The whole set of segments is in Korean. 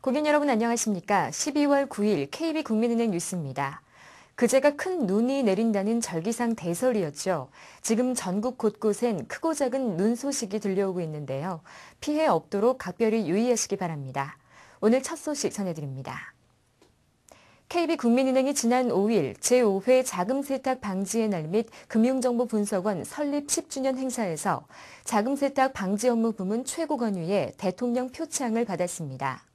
고객 여러분 안녕하십니까? 12월 9일 KB국민은행 뉴스입니다. 그제가 큰 눈이 내린다는 절기상 대설이었죠. 지금 전국 곳곳엔 크고 작은 눈 소식이 들려오고 있는데요. 피해 없도록 각별히 유의하시기 바랍니다. 오늘 첫 소식 전해드립니다. KB국민은행이 지난 5일 제5회 자금세탁 방지의 날 및 금융정보분석원 설립 10주년 행사에서 자금세탁 방지 업무 부문 최고권위의 대통령 표창을 받았습니다.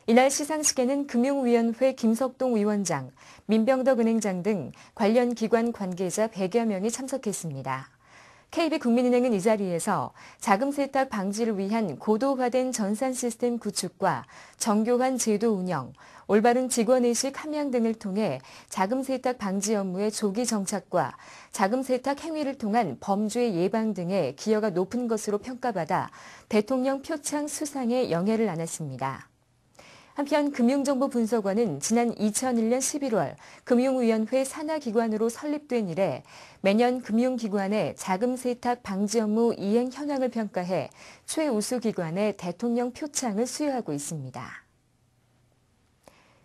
이날 시상식에는 금융위원회 김석동 위원장, 민병덕 은행장 등 관련 기관 관계자 100여 명이 참석했습니다. KB국민은행은 이 자리에서 자금세탁 방지를 위한 고도화된 전산 시스템 구축과 정교한 제도 운영, 올바른 직원의식 함양 등을 통해 자금세탁 방지 업무의 조기 정착과 자금세탁 행위를 통한 범죄 예방 등의 기여가 높은 것으로 평가받아 대통령 표창 수상에 영예를 안았습니다. 한편 금융정보분석원은 지난 2001년 11월 금융위원회 산하기관으로 설립된 이래 매년 금융기관의 자금세탁 방지 업무 이행 현황을 평가해 최우수기관의 대통령 표창을 수여하고 있습니다.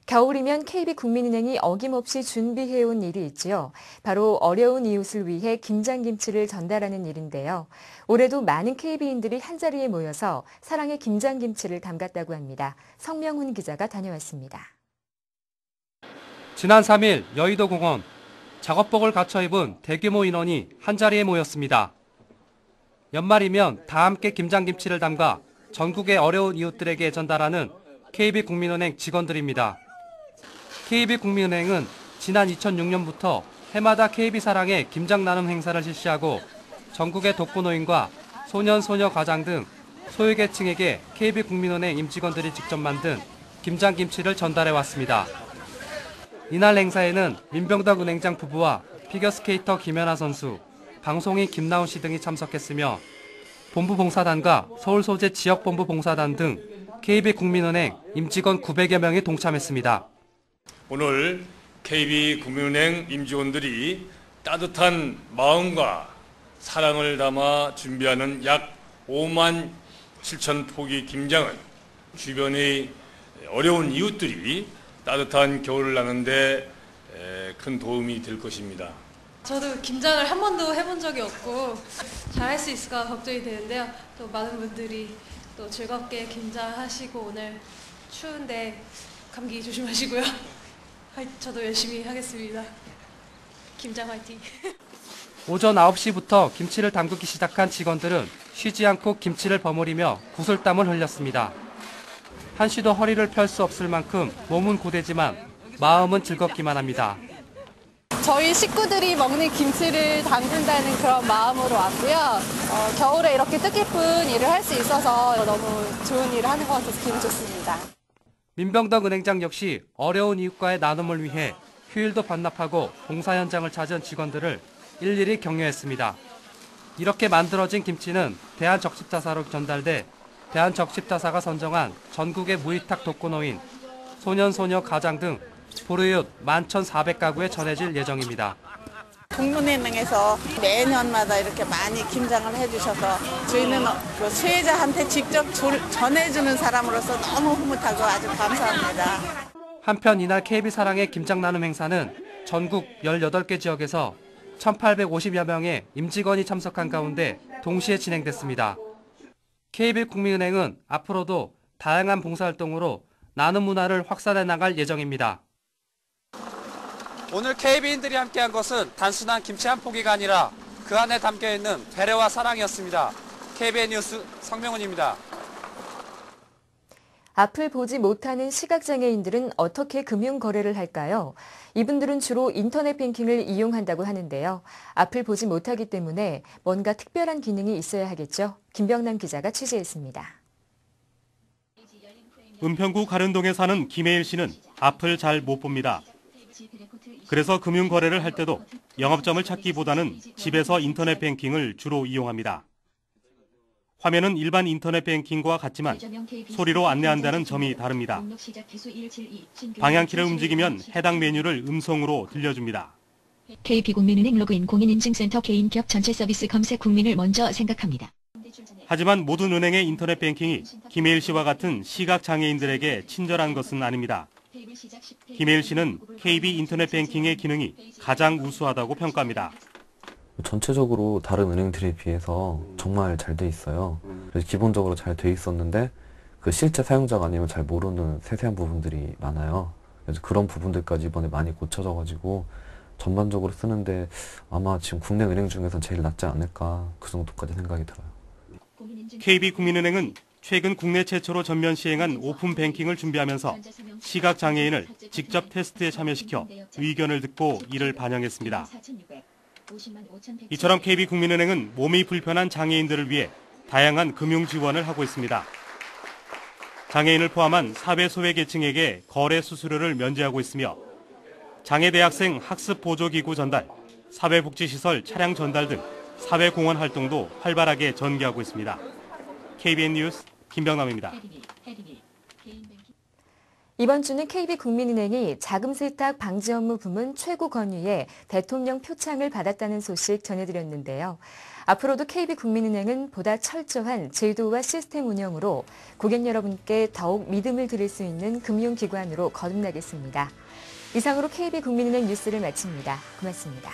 겨울이면 KB국민은행이 어김없이 준비해온 일이 있지요. 바로 어려운 이웃을 위해 김장김치를 전달하는 일인데요. 올해도 많은 KB인들이 한자리에 모여서 사랑의 김장김치를 담갔다고 합니다. 성명훈 기자가 다녀왔습니다. 지난 3일 여의도 공원, 작업복을 갖춰 입은 대규모 인원이 한자리에 모였습니다. 연말이면 다 함께 김장김치를 담가 전국의 어려운 이웃들에게 전달하는 KB국민은행 직원들입니다. KB국민은행은 지난 2006년부터 해마다 KB사랑의 김장 나눔 행사를 실시하고 전국의 독거노인과 소년, 소녀, 가장 등 소외계층에게 KB국민은행 임직원들이 직접 만든 김장김치를 전달해왔습니다. 이날 행사에는 민병덕 은행장 부부와 피겨스케이터 김연아 선수, 방송인 김나훈 씨 등이 참석했으며 본부봉사단과 서울 소재 지역본부 봉사단 등 KB국민은행 임직원 900여 명이 동참했습니다. 오늘 KB국민은행 임직원들이 따뜻한 마음과 사랑을 담아 준비하는 약 5만 7천 포기 김장은 주변의 어려운 이웃들이 따뜻한 겨울을 나는데 큰 도움이 될 것입니다. 저도 김장을 한 번도 해본 적이 없고 잘할 수 있을까 걱정이 되는데요. 또 많은 분들이 또 즐겁게 김장하시고 오늘 추운데 감기 조심하시고요. 저도 열심히 하겠습니다. 김장 화이팅! 오전 9시부터 김치를 담그기 시작한 직원들은 쉬지 않고 김치를 버무리며 구슬땀을 흘렸습니다. 한시도 허리를 펼 수 없을 만큼 몸은 고되지만 마음은 즐겁기만 합니다. 저희 식구들이 먹는 김치를 담근다는 그런 마음으로 왔고요. 겨울에 이렇게 뜻깊은 일을 할 수 있어서 너무 좋은 일을 하는 것 같아서 기분 좋습니다. 민병덕 은행장 역시 어려운 이웃과의 나눔을 위해 휴일도 반납하고 봉사 현장을 찾은 직원들을 일일이 격려했습니다. 이렇게 만들어진 김치는 대한적십자사로 전달돼 대한적십자사가 선정한 전국의 무위탁 독거노인, 소년, 소녀, 가장 등 불우이웃 11,400가구에 전해질 예정입니다. 국민은행에서 매년마다 이렇게 많이 김장을 해주셔서 저희는 그 수혜자한테 직접 전해주는 사람으로서 너무 흐뭇하고 아주 감사합니다. 한편 이날 KB사랑의 김장 나눔 행사는 전국 18개 지역에서 1,850여 명의 임직원이 참석한 가운데 동시에 진행됐습니다. KB국민은행은 앞으로도 다양한 봉사활동으로 나눔 문화를 확산해 나갈 예정입니다. 오늘 KB인들이 함께한 것은 단순한 김치 한 포기가 아니라 그 안에 담겨있는 배려와 사랑이었습니다. KBN 뉴스 성명훈입니다. 앞을 보지 못하는 시각장애인들은 어떻게 금융거래를 할까요? 이분들은 주로 인터넷 뱅킹을 이용한다고 하는데요. 앞을 보지 못하기 때문에 뭔가 특별한 기능이 있어야 하겠죠. 김병남 기자가 취재했습니다. 은평구 가련동에 사는 김혜일 씨는 앞을 잘 못 봅니다. 그래서 금융거래를 할 때도 영업점을 찾기보다는 집에서 인터넷 뱅킹을 주로 이용합니다. 화면은 일반 인터넷 뱅킹과 같지만 소리로 안내한다는 점이 다릅니다. 방향키를 움직이면 해당 메뉴를 음성으로 들려줍니다. KB국민은행 로그인 공인인증센터 개인기업 전체 서비스 검색 국민을 먼저 생각합니다. 하지만 모든 은행의 인터넷 뱅킹이 김혜일 씨와 같은 시각장애인들에게 친절한 것은 아닙니다. 김혜일 씨는 KB 인터넷 뱅킹의 기능이 가장 우수하다고 평가합니다. 전체적으로 다른 은행들에 비해서 정말 잘 돼 있어요. 그래서 기본적으로 잘 돼 있었는데 그 실제 사용자가 아니면 잘 모르는 세세한 부분들이 많아요. 그래서 그런 부분들까지 이번에 많이 고쳐져가지고 전반적으로 쓰는데 아마 지금 국내 은행 중에서 제일 낫지 않을까 그 정도까지 생각이 들어요. KB국민은행은 최근 국내 최초로 전면 시행한 오픈 뱅킹을 준비하면서 시각장애인을 직접 테스트에 참여시켜 의견을 듣고 이를 반영했습니다. 이처럼 KB국민은행은 몸이 불편한 장애인들을 위해 다양한 금융 지원을 하고 있습니다. 장애인을 포함한 사회 소외계층에게 거래 수수료를 면제하고 있으며 장애대학생 학습보조기구 전달, 사회복지시설 차량 전달 등 사회공헌 활동도 활발하게 전개하고 있습니다. KBN 뉴스 김병남입니다. 이번 주는 KB국민은행이 자금세탁 방지 업무 부문 최고 권위에 대통령 표창을 받았다는 소식 전해드렸는데요. 앞으로도 KB국민은행은 보다 철저한 제도와 시스템 운영으로 고객 여러분께 더욱 믿음을 드릴 수 있는 금융기관으로 거듭나겠습니다. 이상으로 KB국민은행 뉴스를 마칩니다. 고맙습니다.